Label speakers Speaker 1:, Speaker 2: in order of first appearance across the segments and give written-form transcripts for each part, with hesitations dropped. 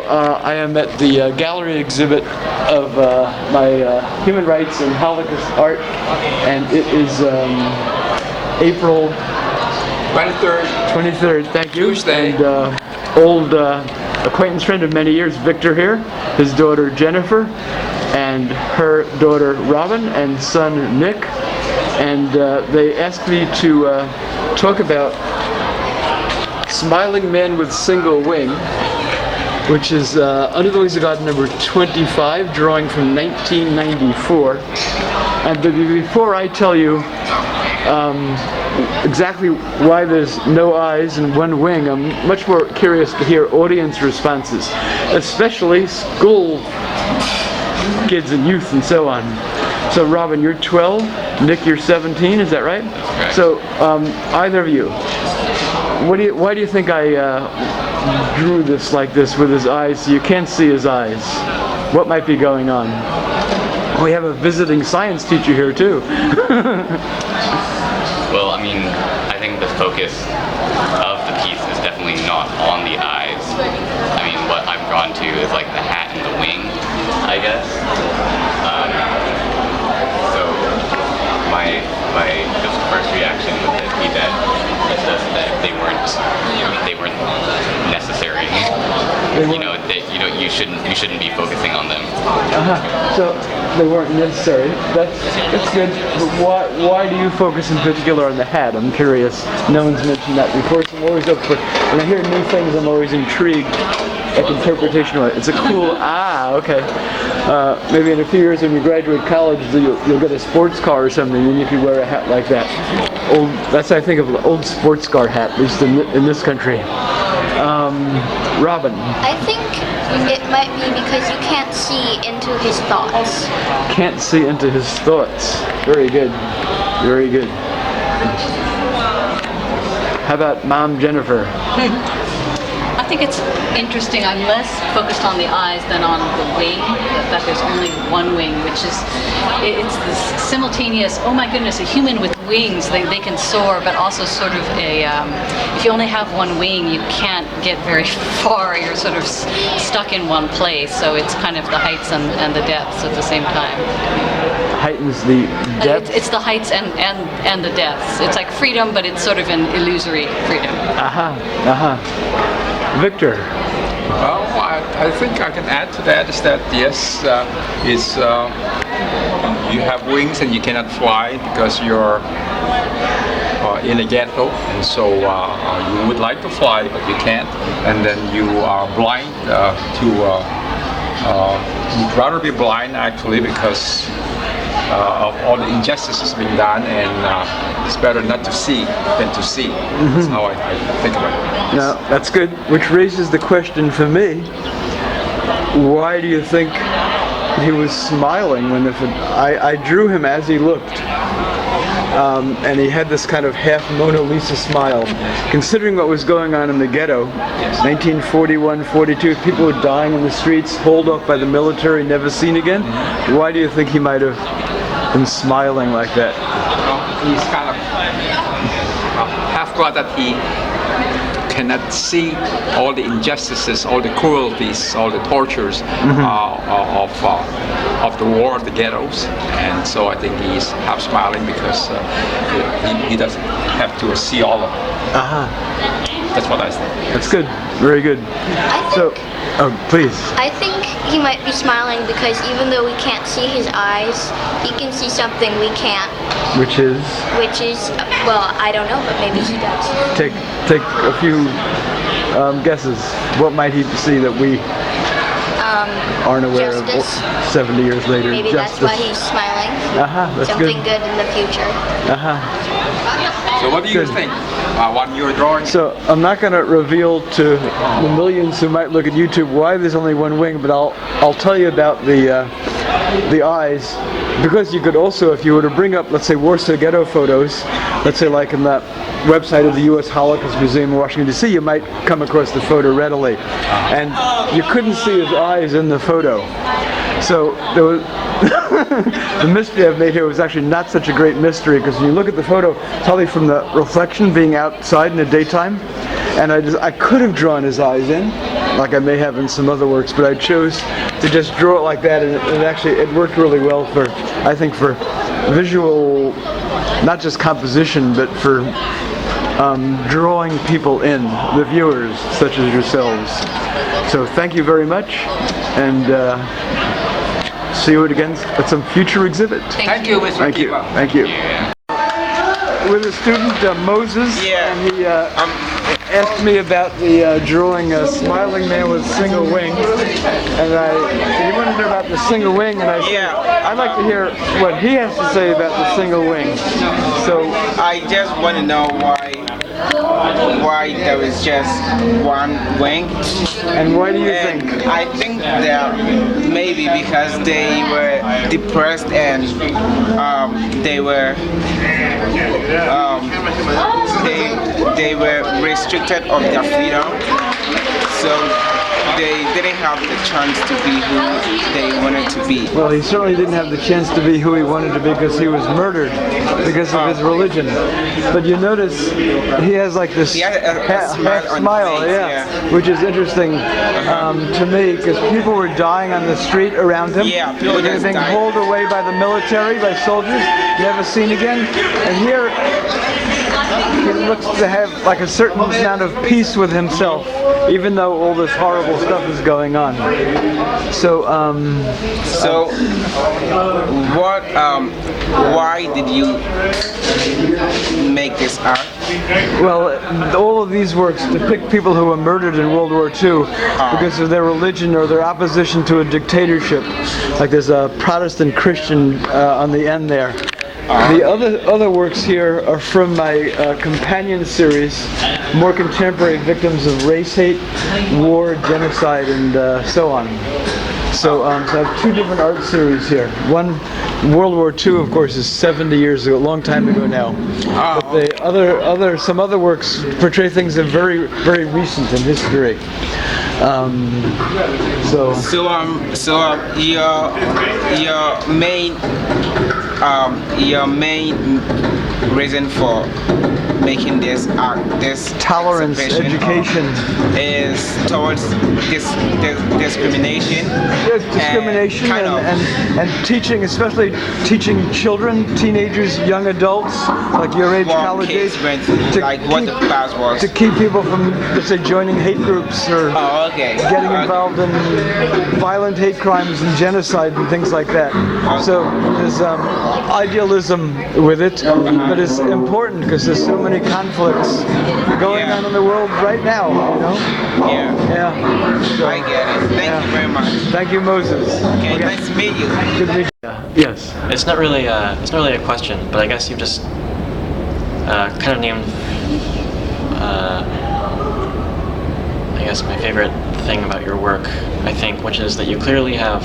Speaker 1: I am at the gallery exhibit of my human rights and Holocaust art, and it is April 23rd, thank you.
Speaker 2: Tuesday.
Speaker 1: And old acquaintance friend of many years, Victor here, his daughter Jennifer, and her daughter Robin, and son Nick. And they asked me to talk about Smiling Man with Single Wing, which is Under the Wings of God number 25, drawing from 1994. And before I tell you exactly why there's no eyes and one wing, I'm much more curious to hear audience responses, especially school kids and youth and so on. So Robin, you're 12, Nick, you're 17, is that right?
Speaker 2: Okay.
Speaker 1: So either of you, why do you think I drew this like this with his eyes so you can't see his eyes? What might be going on? We have a visiting science teacher here too.
Speaker 3: Well, I mean, I think the focus of the piece is definitely not on the eyes. I mean, what I'm drawn to is like the hat and the wing, I guess. So my just first reaction would be that they weren't necessary. You shouldn't be focusing on them.
Speaker 1: So they weren't necessary. That's good. But why do you focus in particular on the hat? I'm curious. No one's mentioned that before, so I'm always up for. When I hear new things, I'm always intrigued at the interpretation of it. It's a cool. Okay. Maybe in a few years when you graduate college, you'll get a sports car or something, and you can wear a hat like that. That's I think of an old sports car hat, at least in this country. Robin.
Speaker 4: I think it might be because you can't see into his thoughts.
Speaker 1: Can't see into his thoughts. Very good. Very good. How about Mom Jennifer?
Speaker 5: I think it's interesting. I'm less focused on the eyes than on the wing, that there's only one wing, which is, it's this simultaneous, oh my goodness, a human with wings, they can soar, but also sort of if you only have one wing, you can't get very far, you're sort of stuck in one place, so it's kind of the heights and the depths at the same time.
Speaker 1: Heightens the depth?
Speaker 5: It's the heights and the depths. It's like freedom, but it's sort of an illusory freedom.
Speaker 1: Victor.
Speaker 2: Well, I think I can add to that is that yes, you have wings and you cannot fly because you're in a ghetto, and so you would like to fly but you can't, and then you are blind you'd rather be blind actually because of all the injustices being done, and it's better not to see than to see. That's how I think about it.
Speaker 1: Now, that's good, which raises the question for me, why do you think he was smiling when I drew him as he looked, and he had this kind of half Mona Lisa smile. Considering what was going on in the ghetto, 1941-42, people were dying in the streets, hauled off by the military, never seen again. Why do you think he might have been smiling like that?
Speaker 2: He's kind of half glad that he cannot see all the injustices, all the cruelties, all the tortures of the war, the ghettos, and so I think he's half smiling because he doesn't have to see all of it. That's what I think.
Speaker 1: That's good. Very good. Please.
Speaker 4: I think he might be smiling because even though we can't see his eyes, he can see something we can't.
Speaker 1: Which is?
Speaker 4: Well, I don't know, but maybe he does.
Speaker 1: Take a few guesses. What might he see that we aren't aware
Speaker 4: justice.
Speaker 1: Of 70 years later?
Speaker 4: Maybe
Speaker 1: justice.
Speaker 4: That's why he's smiling.
Speaker 1: That's
Speaker 4: something good in the future.
Speaker 2: So what do you think? What you're drawing?
Speaker 1: So I'm not going to reveal to the millions who might look at YouTube why there's only one wing, but I'll tell you about the eyes, because you could also, if you were to bring up, let's say, Warsaw Ghetto photos, let's say like in that website of the U.S. Holocaust Museum in Washington, D.C., you might come across the photo readily. And you couldn't see his eyes in the photo. So there was the mystery I've made here was actually not such a great mystery, because when you look at the photo, probably from the reflection being outside in the daytime, and I could have drawn his eyes in, like I may have in some other works, but I chose to just draw it like that, and it worked really well for, I think, for visual, not just composition, but for drawing people in, the viewers, such as yourselves. So thank you very much, and see you again at some future exhibit.
Speaker 2: Thank you, Mr.
Speaker 1: Thank you.
Speaker 2: Kiva.
Speaker 1: Thank you. With a student, Moses, and he asked me about the drawing a smiling man with a single wing, and he wanted to know about the single wing, and I said, I'd like to hear what he has to say about the single wing. So
Speaker 6: I just want to know why there is just one wing.
Speaker 1: And why do you think?
Speaker 6: I think that maybe because they were depressed and they were restricted of their freedom, so they didn't have the chance to be who they wanted to be.
Speaker 1: Well, he certainly didn't have the chance to be who he wanted to be because he was murdered because of his religion. But you notice he has like this half smile, which is interesting to me because people were dying on the street around him.
Speaker 6: Yeah,
Speaker 1: they were being hauled away by the military, by soldiers, never seen again. And here he looks to have like a certain amount of peace with himself, even though all this horrible stuff is going on. So,
Speaker 6: why did you make this art?
Speaker 1: Well, all of these works depict people who were murdered in World War II because of their religion or their opposition to a dictatorship. Like there's a Protestant Christian on the end there. The other works here are from my companion series, more contemporary victims of race hate, war, genocide, and so on. So I have two different art series here. One, World War II, of course, is 70 years ago, a long time ago now. But the some other works portray things that are very, very recent in history.
Speaker 6: Your main reason for making this art, this
Speaker 1: tolerance education,
Speaker 6: is towards discrimination.
Speaker 1: Yes, discrimination and teaching, especially teaching children, teenagers, young adults, like your age, college age, to keep people from, let's say, joining hate groups or getting involved in violent hate crimes and genocide and things like that. So there's idealism with it, but it's important because there's so many conflicts going on in the world right now, you know?
Speaker 6: Yeah. So, I get it. Thank you very much.
Speaker 1: Thank you, Moses.
Speaker 6: Okay, nice to meet you.
Speaker 1: Good to meet you. Yes.
Speaker 7: It's not really a question, but I guess you've just kind of named I guess my favorite thing about your work, I think, which is that you clearly have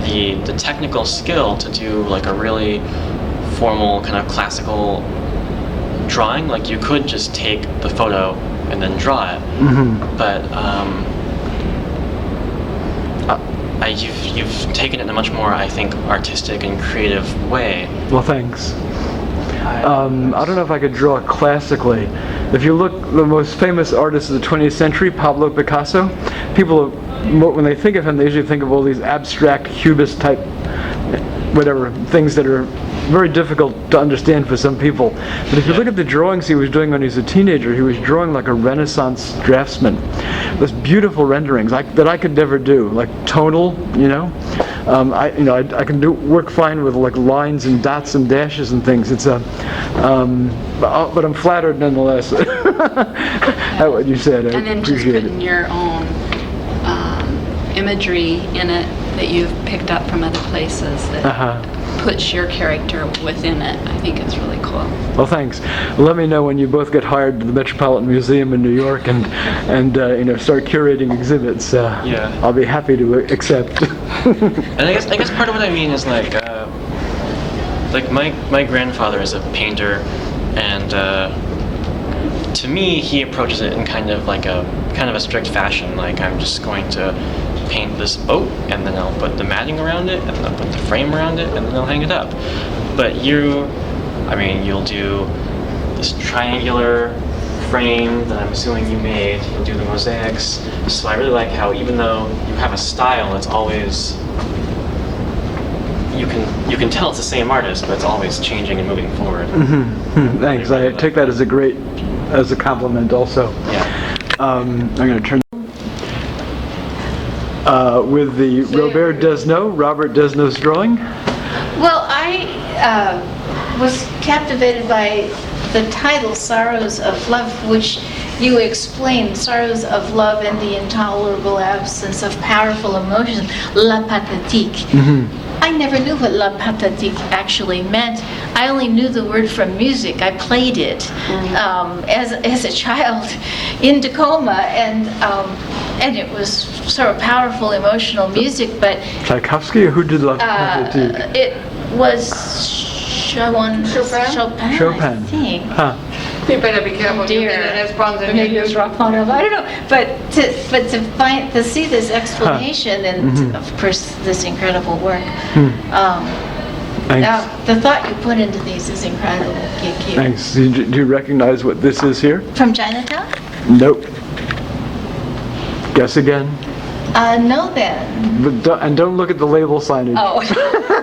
Speaker 7: the technical skill to do like a really formal kind of classical drawing. Like you could just take the photo and then draw it, but you've taken it in a much more, I think, artistic and creative way.
Speaker 1: Well, thanks. I don't know if I could draw classically. If you look, the most famous artist of the 20th century, Pablo Picasso, people, when they think of him, they usually think of all these abstract, cubist type, whatever, things that are very difficult to understand for some people. But if you look at the drawings he was doing when he was a teenager, he was drawing like a Renaissance draftsman. Those beautiful renderings that I could never do, like tonal, you know. I can work fine with like lines and dots and dashes and things. It's but I'm flattered nonetheless at what you said. I
Speaker 8: and then just
Speaker 1: appreciate
Speaker 8: putting
Speaker 1: it.
Speaker 8: your own imagery in it that you've picked up from other places that puts your character within it. I think it's really cool.
Speaker 1: Well, thanks. Well, let me know when you both get hired to the Metropolitan Museum in New York and start curating exhibits. I'll be happy to accept.
Speaker 7: And I guess part of what I mean is like my grandfather is a painter, and to me he approaches it in kind of a strict fashion. Like I'm just going to paint this boat, and then I'll put the matting around it, and then I'll put the frame around it, and then I'll hang it up. But you'll do this triangular frame that I'm assuming you made. You do the mosaics. So I really like how even though you have a style, it's always you can tell it's the same artist, but it's always changing and moving forward.
Speaker 1: Thanks. I take that as a compliment also.
Speaker 7: Yeah.
Speaker 1: I'm going to turn with the Robert Desnos drawing.
Speaker 9: Well, I was captivated by the title, Sorrows of Love, which you explained, sorrows of love and the intolerable absence of powerful emotions, la pathétique. I never knew what la pathétique actually meant. I only knew the word from music. I played it as a child in Tacoma, and it was sort of powerful, emotional music. But
Speaker 1: Tchaikovsky, or who did la pathétique?
Speaker 9: it was Chopin, I think.
Speaker 1: Huh.
Speaker 10: You better be careful.
Speaker 9: Dear. Maybe it was Rachmaninoff. I don't know. But to see this explanation and of course this incredible work, the thought you put into these is incredible.
Speaker 1: Thanks. Do you recognize what this is here?
Speaker 9: From Chinatown?
Speaker 1: Nope. Guess again.
Speaker 9: No then.
Speaker 1: But don't look at the label signage.
Speaker 9: Oh,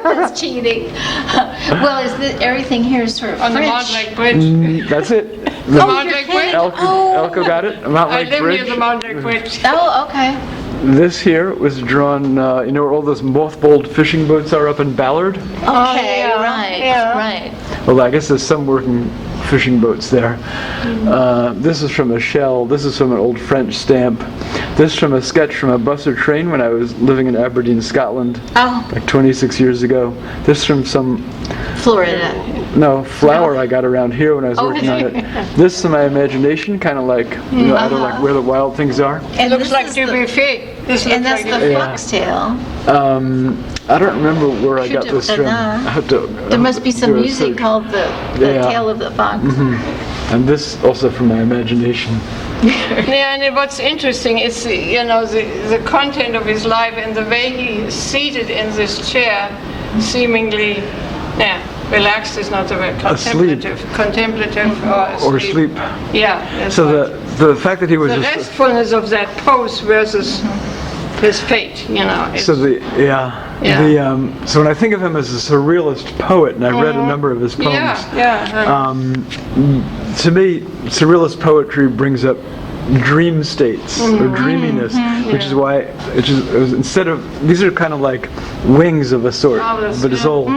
Speaker 9: that's cheating. Well, everything here is sort of
Speaker 10: On the
Speaker 9: French?
Speaker 10: Mont Lake Bridge.
Speaker 1: That's it.
Speaker 9: The Mont Lake Bridge?
Speaker 1: Elko got it. Mont
Speaker 10: I
Speaker 1: Lake
Speaker 10: live
Speaker 1: Bridge.
Speaker 10: near the Mont Lake Bridge.
Speaker 9: Oh, okay.
Speaker 1: This here was drawn, you know where all those mothballed fishing boats are up in Ballard?
Speaker 9: Okay, right.
Speaker 1: Well, I guess there's some working fishing boats there. This is from a shell. This is from an old French stamp. This from a sketch from a bus or train when I was living in Aberdeen, Scotland, like 26 years ago. This from some
Speaker 9: Florida.
Speaker 1: flower I got around here when I was working on it. This is my imagination, kind of like, you know, I don't like where the wild things are.
Speaker 9: And
Speaker 10: Looks like Dubuffet.
Speaker 9: And that's the foxtail.
Speaker 1: I don't remember where I got this from.
Speaker 9: There must be some music called the Tale of the Fox.
Speaker 1: And this also from my imagination.
Speaker 10: Yeah, and what's interesting is the content of his life and the way he is seated in this chair, seemingly, relaxed is not the word. Contemplative or asleep. Yeah.
Speaker 1: So the fact that he was
Speaker 10: the restfulness of that pose versus his fate,
Speaker 1: So so when I think of him as a surrealist poet, and I've read a number of his poems. To me, surrealist poetry brings up dream states or dreaminess, which is why it was instead of these are kind of like wings of a sort, but it's all.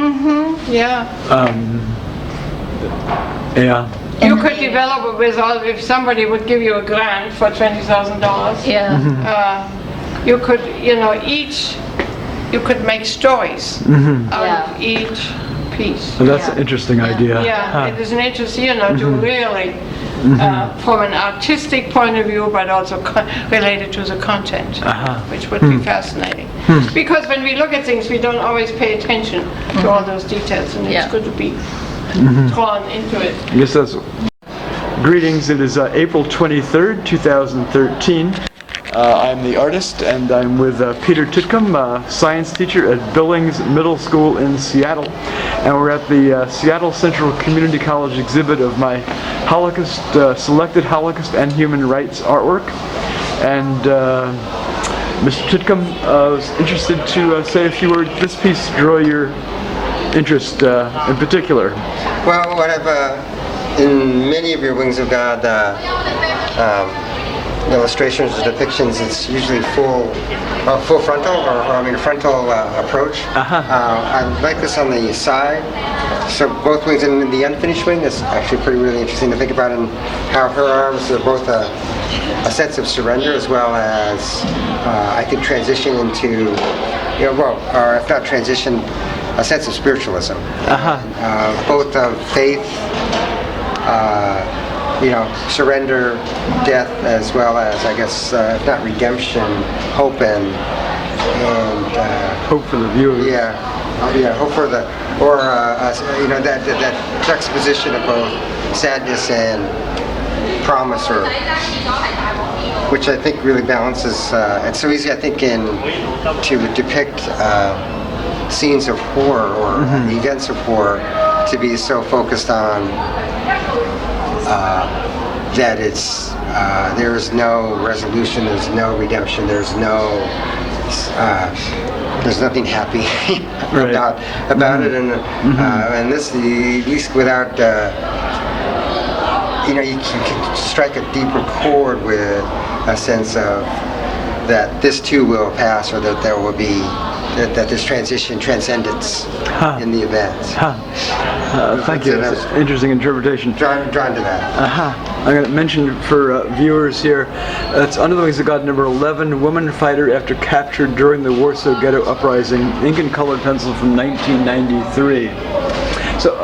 Speaker 10: You could develop it if somebody would give you a grant for $20,000. You could, you could make stories out of each piece.
Speaker 1: So that's an interesting idea.
Speaker 10: It is an interesting, to really, from an artistic point of view, but also related to the content, which would be fascinating. Because when we look at things, we don't always pay attention to all those details, and it's good to be drawn into it.
Speaker 1: Yes, that's. Greetings. It is April 23rd, 2013. I'm the artist, and I'm with Peter Titcomb, science teacher at Billings Middle School in Seattle. And we're at the Seattle Central Community College exhibit of my selected Holocaust and human rights artwork. And Mr. Titcomb was interested to say a few words. This piece draw your interest in particular.
Speaker 11: Well, what I've in many of your Wings of God illustrations or depictions, it's usually full frontal or frontal approach. I like this on the side. So both wings, and the unfinished wing is actually really interesting to think about, and how her arms are both a sense of surrender as well as I think transition into, or if not transition, a sense of spiritualism. Both of faith, surrender, death, as well as, I guess, if not redemption, hope and
Speaker 1: hope for the viewers.
Speaker 11: Hope for the, or that juxtaposition of both sadness and promise, or which I think really balances. It's so easy, I think, to depict scenes of horror or events of horror to be so focused on that it's there is no resolution, there's no redemption, there's nothing happy about it, and this, at least without you can strike a deeper chord with a sense of that this too will pass, or that there will be that this transition, transcendence in the event.
Speaker 1: Thank you. That's an interesting interpretation.
Speaker 11: Drawn to that.
Speaker 1: I'm going to mention for viewers here, that's Under the Wings of God, number 11, woman fighter after captured during the Warsaw Ghetto Uprising, ink and colored pencil from 1993. So,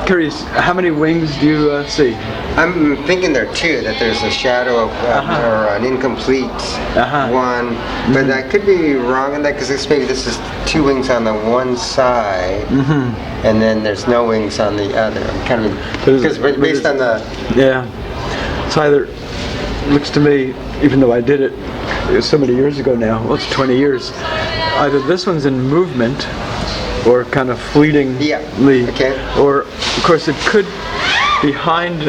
Speaker 1: curious, how many wings do you see?
Speaker 11: I'm thinking there are two, that there's a shadow of, or an incomplete one, but I could be wrong in that, because maybe this is two wings on the one side, and then there's no wings on the other. I'm kind of, because based on the...
Speaker 1: Yeah, it's either, looks to me, even though I did it so many years ago now, well, it's 20 years, either this one's in movement, or kind of fleetingly, or of course it could, behind,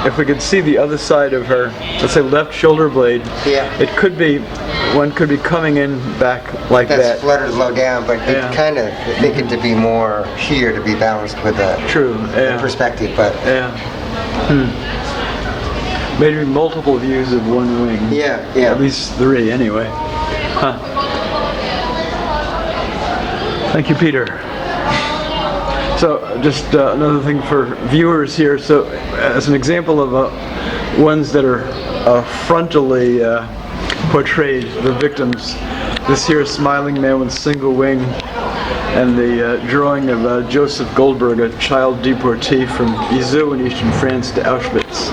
Speaker 1: if we could see the other side of her, let's say left shoulder blade, it could be, one could be coming in back like that.
Speaker 11: That's fluttered low down, but it kind of think it to be more here to be balanced with the perspective, but...
Speaker 1: Maybe multiple views of one wing. At least 3 anyway. Thank you, Peter. So, just another thing for viewers here. So, as an example of ones that are frontally portrayed, the victims, this here smiling man with single wing, and the drawing of Joseph Goldberg, a child deportee from Izou in eastern France to Auschwitz.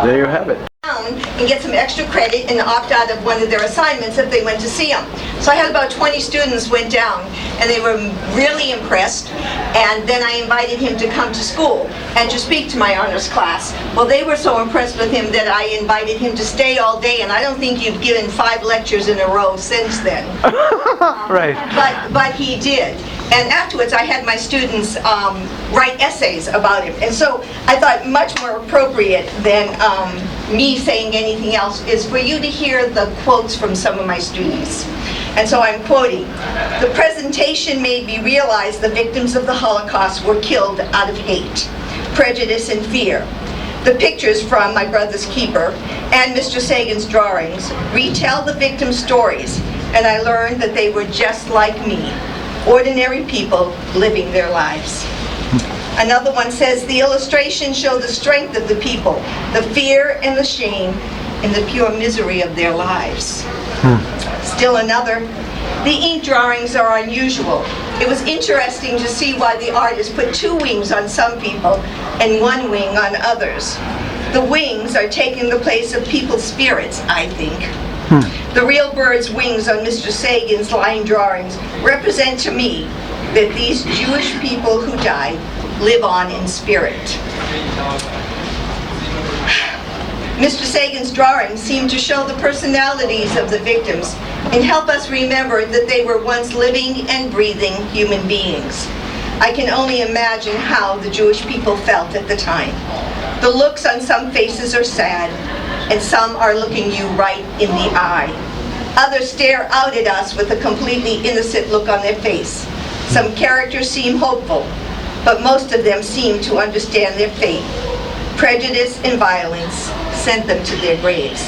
Speaker 1: There you have it.
Speaker 12: And get some extra credit and opt out of one of their assignments if they went to see them. So I had about 20 students went down, and they were really impressed, and then I invited him to come to school and to speak to my honors class. Well, they were so impressed with him that I invited him to stay all day, and I don't think you've given 5 lectures in a row since then. But he did. And afterwards, I had my students write essays about him. And so I thought much more appropriate than me saying anything else is for you to hear the quotes from some of my students. And so I'm quoting, "The presentation made me realize the victims of the Holocaust were killed out of hate, prejudice, and fear. The pictures from My Brother's Keeper and Mr. Sagan's drawings retell the victims' stories, and I learned that they were just like me. Ordinary people living their lives." Another one says, "The illustrations show the strength of the people, the fear and the shame, and the pure misery of their lives." Still another, "The ink drawings are unusual. It was interesting to see why the artist put 2 wings on some people and 1 wing on others. The wings are taking the place of people's spirits, I think. The real bird's wings on Mr. Sagan's line drawings represent to me that these Jewish people who died live on in spirit." Mr. Sagan's drawings seem to show the personalities of the victims and help us remember that they were once living and breathing human beings. I can only imagine how the Jewish people felt at the time. The looks on some faces are sad, and some are looking you right in the eye. Others stare out at us with a completely innocent look on their face. Some characters seem hopeful, but most of them seem to understand their fate. Prejudice and violence sent them to their graves.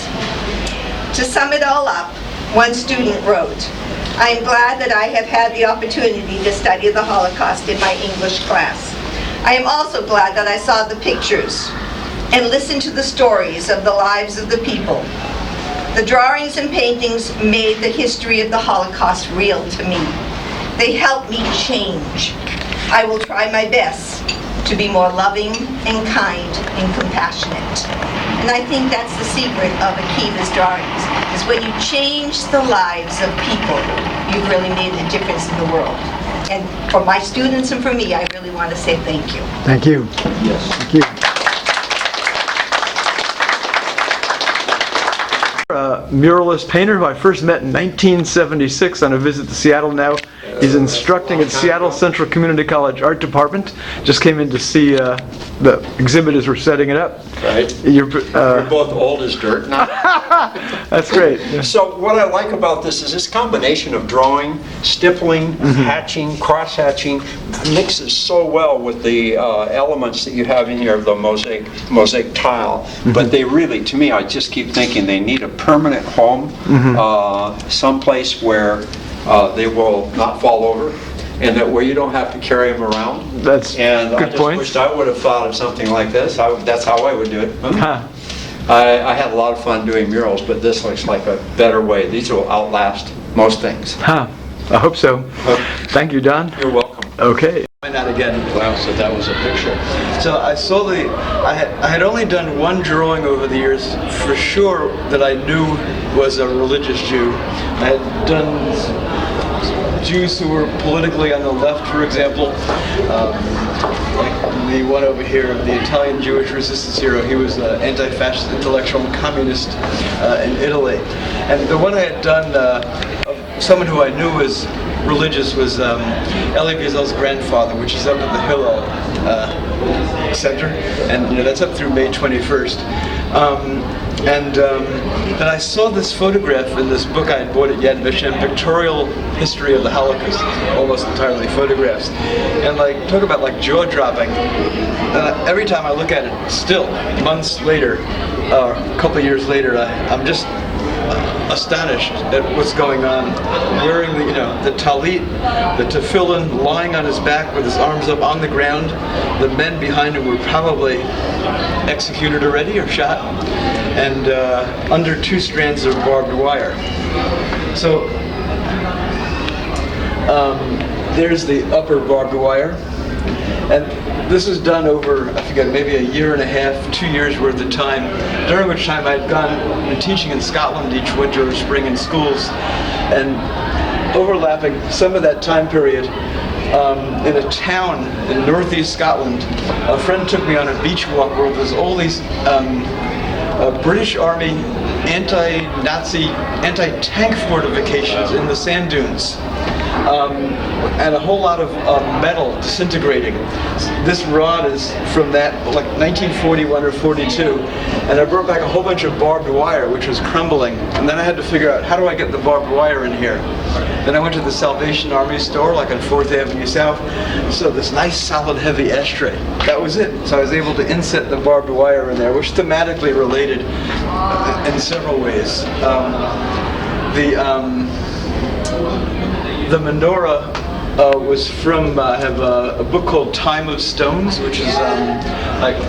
Speaker 12: To sum it all up, one student wrote, "I am glad that I have had the opportunity to study the Holocaust in my English class. I am also glad that I saw the pictures and listened to the stories of the lives of the people. The drawings and paintings made the history of the Holocaust real to me. They helped me change. I will try my best to be more loving and kind and compassionate." And I think that's the secret of Akiva's drawings, is when you change the lives of people, you've really made a difference in the world. And for my students and for me, I really want to say thank you.
Speaker 1: Thank you. Yes. Thank you. A muralist painter who I first met in 1976 on a visit to Seattle now. He's instructing at Seattle Central Community College Art Department. Just came in to see the exhibitors were setting it up.
Speaker 13: Right.
Speaker 1: You're
Speaker 13: both old as dirt now.
Speaker 1: That's great.
Speaker 13: So what I like about this is this combination of drawing, stippling, hatching, cross-hatching mixes so well with the elements that you have in here of the mosaic tile. But they really, to me, I just keep thinking they need a permanent home, someplace where they will not fall over, and that where you don't have to carry them around.
Speaker 1: That's
Speaker 13: and
Speaker 1: good
Speaker 13: I just
Speaker 1: point.
Speaker 13: wished I would have thought of something like this. That's how I would do it. I had a lot of fun doing murals, but this looks like a better way. These will outlast most things.
Speaker 1: I hope so. Thank you, Don.
Speaker 13: You're welcome.
Speaker 1: Okay.
Speaker 13: Find that again. Wow, so that was a picture.
Speaker 1: So I saw I had only done one drawing over the years for sure that I knew was a religious Jew. I had done Jews who were politically on the left, for example. Like the one over here, the Italian Jewish resistance hero. He was an anti-fascist intellectual and communist in Italy. And the one I had done of someone who I knew was religious was Elie Wiesel's grandfather, which is up at the Hillel Center, and that's up through May 21st. And I saw this photograph in this book I had bought at Yad Vashem, Pictorial History of the Holocaust, almost entirely photographs. And talk about jaw-dropping. And every time I look at it, still, months later, a couple of years later, I'm just astonished at what's going on. Wearing the talit, the tefillin, lying on his back with his arms up on the ground. The men behind him were probably executed already or shot, and under 2 strands of barbed wire. So there's the upper barbed wire, and this was done over, I forget, maybe a year and a half, 2 years worth of time, during which time I'd been teaching in Scotland each winter or spring in schools, and overlapping some of that time period, in a town in northeast Scotland, a friend took me on a beach walk where there's all these British Army anti-Nazi, anti-tank fortifications in the sand dunes. And a whole lot of metal disintegrating. This rod is from that, 1941 or 42, and I brought back a whole bunch of barbed wire, which was crumbling, and then I had to figure out, how do I get the barbed wire in here? Then I went to the Salvation Army store, on 4th Avenue South, so this nice, solid, heavy ashtray. That was it. So I was able to inset the barbed wire in there, which thematically related in several ways. The menorah was from, I have a book called Time of Stones, which is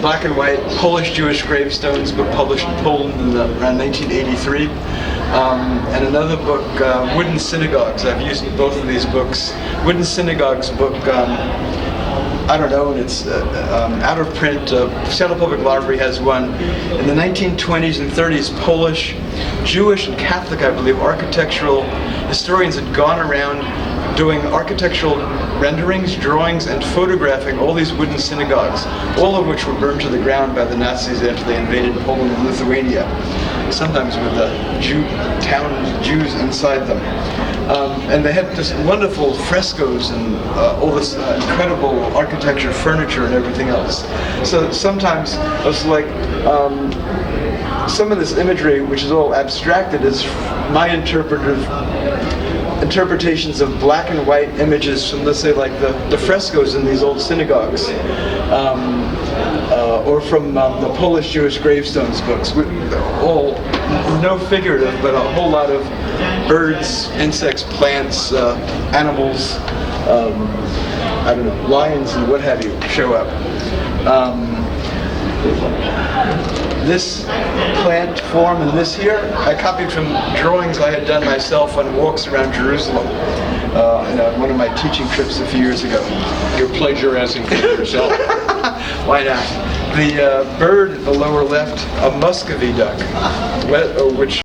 Speaker 1: black and white Polish Jewish gravestones, but published in Poland around 1983. And another book, Wooden Synagogues. I've used both of these books. Wooden Synagogues book, I don't know, and it's out of print. Seattle Public Library has one. In the 1920s and 30s, Polish, Jewish, and Catholic, I believe, architectural historians had gone around doing architectural renderings, drawings, and photographing all these wooden synagogues, all of which were burned to the ground by the Nazis after they invaded Poland and Lithuania, sometimes with the town Jews inside them. And they had just wonderful frescoes and all this incredible architecture, furniture, and everything else. So sometimes it's some of this imagery, which is all abstracted, is my interpretations of black and white images from, let's say, the frescoes in these old synagogues, or from the Polish Jewish gravestones books. All no figurative, but a whole lot of birds, insects, plants, animals, I don't know, lions and what have you show up. This plant form and this here, I copied from drawings I had done myself on walks around Jerusalem in one of my teaching trips a few years ago.
Speaker 13: You're plagiarizing from yourself.
Speaker 1: Why not? The bird at the lower left, a Muscovy duck, which